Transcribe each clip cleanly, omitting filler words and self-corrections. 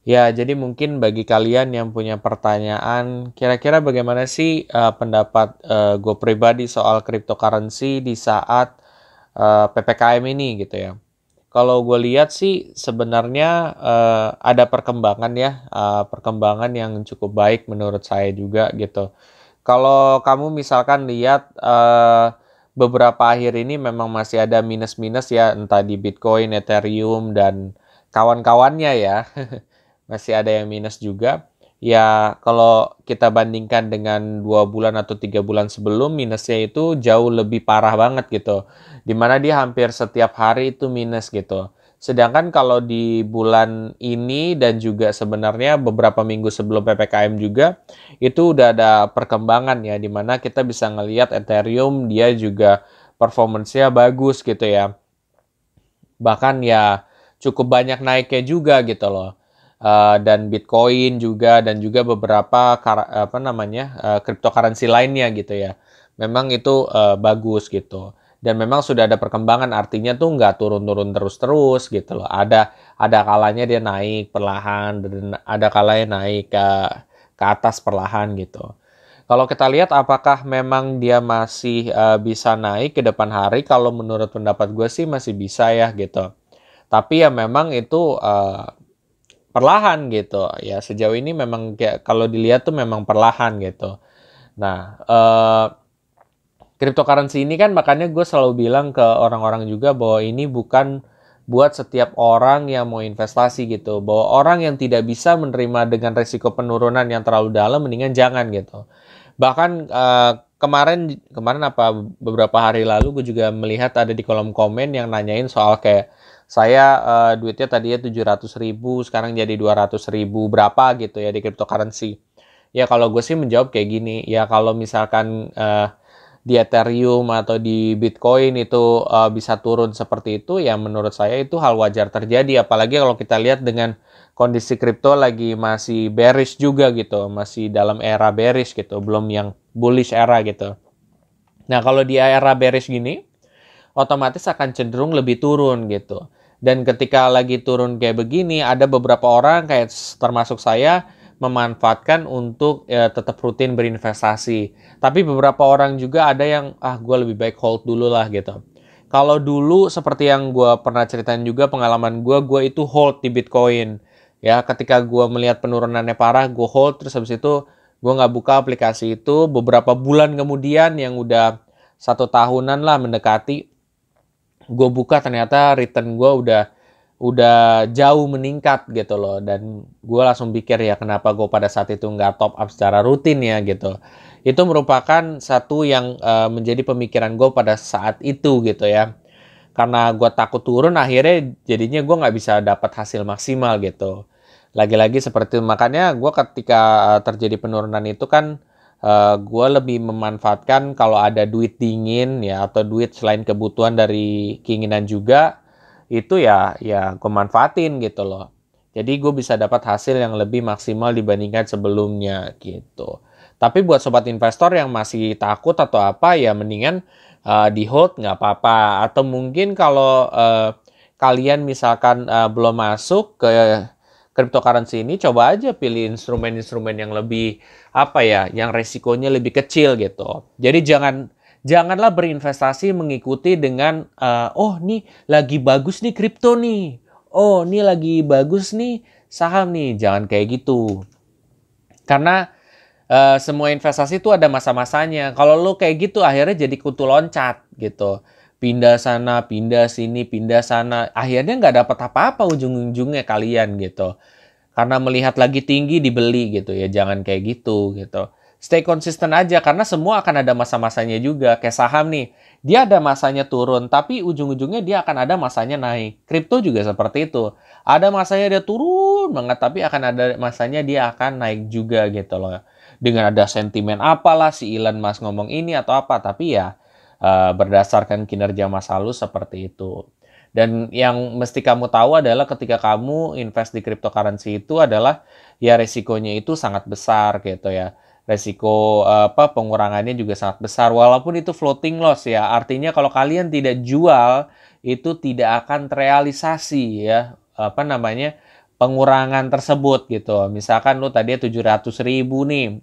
Ya, jadi mungkin bagi kalian yang punya pertanyaan, kira-kira bagaimana sih pendapat gue pribadi soal cryptocurrency di saat PPKM ini gitu ya. Kalau gue lihat sih sebenarnya ada perkembangan ya, perkembangan yang cukup baik menurut saya juga gitu. Kalau kamu misalkan lihat beberapa akhir ini memang masih ada minus-minus ya, entah di Bitcoin, Ethereum, dan kawan-kawannya ya. Masih ada yang minus juga. Ya, kalau kita bandingkan dengan 2 bulan atau 3 bulan sebelum, minusnya itu jauh lebih parah banget gitu. Dimana dia hampir setiap hari itu minus gitu. Sedangkan kalau di bulan ini dan juga sebenarnya beberapa minggu sebelum PPKM juga, itu udah ada perkembangan ya, dimana kita bisa ngelihat Ethereum dia juga performance-nya bagus gitu ya. Bahkan ya cukup banyak naiknya juga gitu loh. Dan Bitcoin juga dan juga beberapa apa namanya cryptocurrency lainnya gitu ya. Memang itu bagus gitu. Dan memang sudah ada perkembangan, artinya tuh nggak turun-turun terus-terus gitu loh. Ada kalanya dia naik perlahan dan ada kalanya naik ke atas perlahan gitu. Kalau kita lihat apakah memang dia masih bisa naik ke depan hari, kalau menurut pendapat gue sih masih bisa ya gitu. Tapi ya memang itu perlahan gitu. Ya sejauh ini memang kayak kalau dilihat tuh memang perlahan gitu. Nah, cryptocurrency ini kan makanya gue selalu bilang ke orang-orang juga bahwa ini bukan buat setiap orang yang mau investasi gitu. Bahwa orang yang tidak bisa menerima dengan risiko penurunan yang terlalu dalam, mendingan jangan gitu. Bahkan kemarin kemarin apa beberapa hari lalu gue juga melihat ada di kolom komen yang nanyain soal kayak saya duitnya tadinya 700.000 sekarang jadi 200.000 berapa gitu ya di cryptocurrency. Ya kalau gue sih menjawab kayak gini, ya kalau misalkan di Ethereum atau di Bitcoin itu bisa turun seperti itu, ya menurut saya itu hal wajar terjadi. Apalagi kalau kita lihat dengan kondisi kripto lagi masih bearish juga gitu, masih dalam era bearish gitu, belum yang bullish era gitu. Nah kalau di era bearish gini, otomatis akan cenderung lebih turun gitu. Dan ketika lagi turun kayak begini, ada beberapa orang kayak termasuk saya memanfaatkan untuk tetap rutin berinvestasi. Tapi beberapa orang juga ada yang gue lebih baik hold dulu lah gitu. Kalau dulu seperti yang gue pernah ceritain juga pengalaman gue itu hold di Bitcoin. Ya ketika gue melihat penurunannya parah, gue hold terus habis itu gue nggak buka aplikasi itu. Beberapa bulan kemudian yang udah 1 tahunan lah mendekati, gue buka ternyata return gue udah jauh meningkat gitu loh, dan gue langsung pikir ya kenapa gue pada saat itu nggak top up secara rutin ya gitu. Itu merupakan satu yang menjadi pemikiran gue pada saat itu gitu ya, karena gue takut turun akhirnya jadinya gue nggak bisa dapat hasil maksimal gitu. Lagi-lagi seperti itu, makanya gue ketika terjadi penurunan itu kan gue lebih memanfaatkan kalau ada duit dingin ya atau duit selain kebutuhan dari keinginan juga, itu ya gue manfaatin gitu loh. Jadi gue bisa dapat hasil yang lebih maksimal dibandingkan sebelumnya gitu. Tapi buat sobat investor yang masih takut atau apa, ya mendingan di hold nggak apa-apa. Atau mungkin kalau kalian misalkan belum masuk ke cryptocurrency ini, coba aja pilih instrumen-instrumen yang lebih apa ya, yang resikonya lebih kecil gitu. Jadi janganlah berinvestasi mengikuti dengan oh nih lagi bagus nih kripto nih. Oh, nih lagi bagus nih saham nih. Jangan kayak gitu. Karena semua investasi itu ada masa-masanya. Kalau lo kayak gitu akhirnya jadi kutu loncat gitu. Pindah sana, pindah sini, pindah sana. Akhirnya nggak dapat apa-apa ujung-ujungnya kalian gitu. Karena melihat lagi tinggi dibeli gitu ya. Jangan kayak gitu gitu. Stay konsisten aja karena semua akan ada masa-masanya juga. Kayak saham nih. Dia ada masanya turun, tapi ujung-ujungnya dia akan ada masanya naik. Kripto juga seperti itu. Ada masanya dia turun banget, tapi akan ada masanya dia akan naik juga gitu loh. Dengan ada sentimen apalah si Elon Musk ngomong ini atau apa, tapi ya berdasarkan kinerja masa lalu seperti itu. Dan yang mesti kamu tahu adalah ketika kamu invest di cryptocurrency itu adalah ya resikonya itu sangat besar gitu ya. Resiko apa pengurangannya juga sangat besar walaupun itu floating loss ya. Artinya kalau kalian tidak jual itu tidak akan terrealisasi ya apa namanya pengurangan tersebut gitu. Misalkan lu tadi 700.000 nih,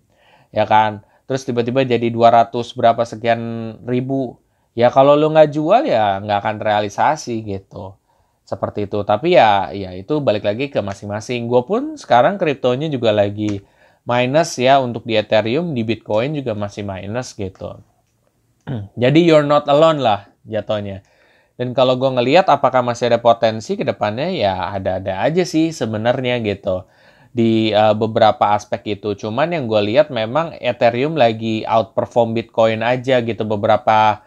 ya kan? Terus tiba-tiba jadi 200 berapa sekian ribu. Ya kalau lu nggak jual ya nggak akan realisasi gitu. Seperti itu. Tapi ya itu balik lagi ke masing-masing. Gue pun sekarang kriptonya juga lagi minus ya, untuk di Ethereum, di Bitcoin juga masih minus gitu. Jadi you're not alone lah jatuhnya. Dan kalau gue ngelihat apakah masih ada potensi ke depannya, ya ada-ada aja sih sebenarnya gitu. Di beberapa aspek itu. Cuman yang gue lihat memang Ethereum lagi outperform Bitcoin aja gitu beberapa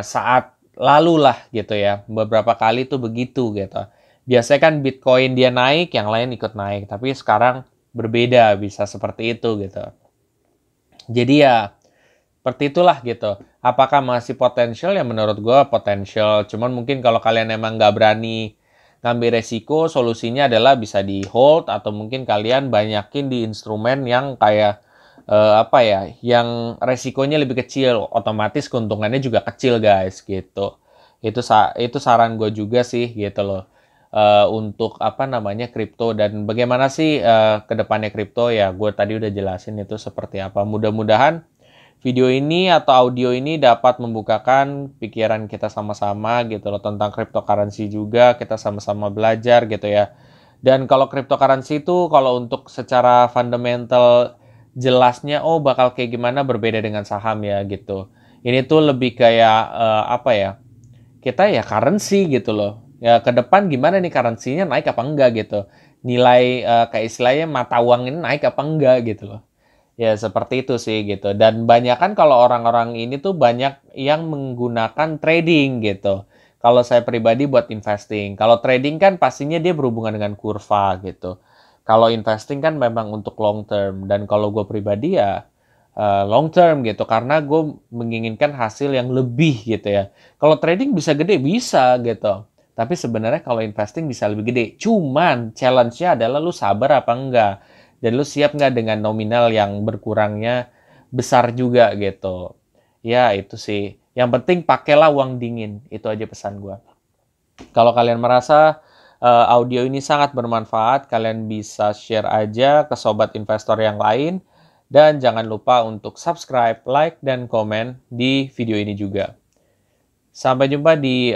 saat lalu lah gitu ya. Beberapa kali tuh begitu gitu. Biasanya kan Bitcoin dia naik, yang lain ikut naik. Tapi sekarang berbeda, bisa seperti itu gitu. Jadi ya seperti itulah gitu. Apakah masih potensial? Ya menurut gue potensial. Cuman mungkin kalau kalian emang nggak berani ngambil resiko, solusinya adalah bisa di hold, atau mungkin kalian banyakin di instrumen yang kayak apa ya, yang resikonya lebih kecil, otomatis keuntungannya juga kecil guys gitu. Itu saran gue juga sih gitu loh. Untuk apa namanya kripto, dan bagaimana sih ke depannya kripto, ya gue tadi udah jelasin itu seperti apa. Mudah-mudahan video ini atau audio ini dapat membukakan pikiran kita sama-sama gitu loh tentang cryptocurrency juga, kita sama-sama belajar gitu ya. Dan kalau cryptocurrency itu kalau untuk secara fundamental jelasnya bakal kayak gimana, berbeda dengan saham ya gitu. Ini tuh lebih kayak apa ya? Kita ya currency gitu loh. Ya ke depan gimana nih currency-nya, naik apa enggak gitu. Nilai kayak istilahnya mata uang ini naik apa enggak gitu loh. Ya, seperti itu sih gitu. Dan banyak kan kalau orang-orang ini tuh banyak yang menggunakan trading gitu. Kalau saya pribadi buat investing. Kalau trading kan pastinya dia berhubungan dengan kurva gitu. Kalau investing kan memang untuk long term. Dan kalau gue pribadi ya long term gitu. Karena gue menginginkan hasil yang lebih gitu ya. Kalau trading bisa gede, bisa gitu. Tapi sebenarnya kalau investing bisa lebih gede. Cuman challenge-nya adalah lu sabar apa enggak. Dan lu siap nggak dengan nominal yang berkurangnya besar juga gitu. Ya itu sih. Yang penting pakailah uang dingin. Itu aja pesan gue. Kalau kalian merasa audio ini sangat bermanfaat, kalian bisa share aja ke sobat investor yang lain. Dan jangan lupa untuk subscribe, like, dan komen di video ini juga. Sampai jumpa di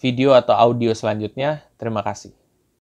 video atau audio selanjutnya. Terima kasih.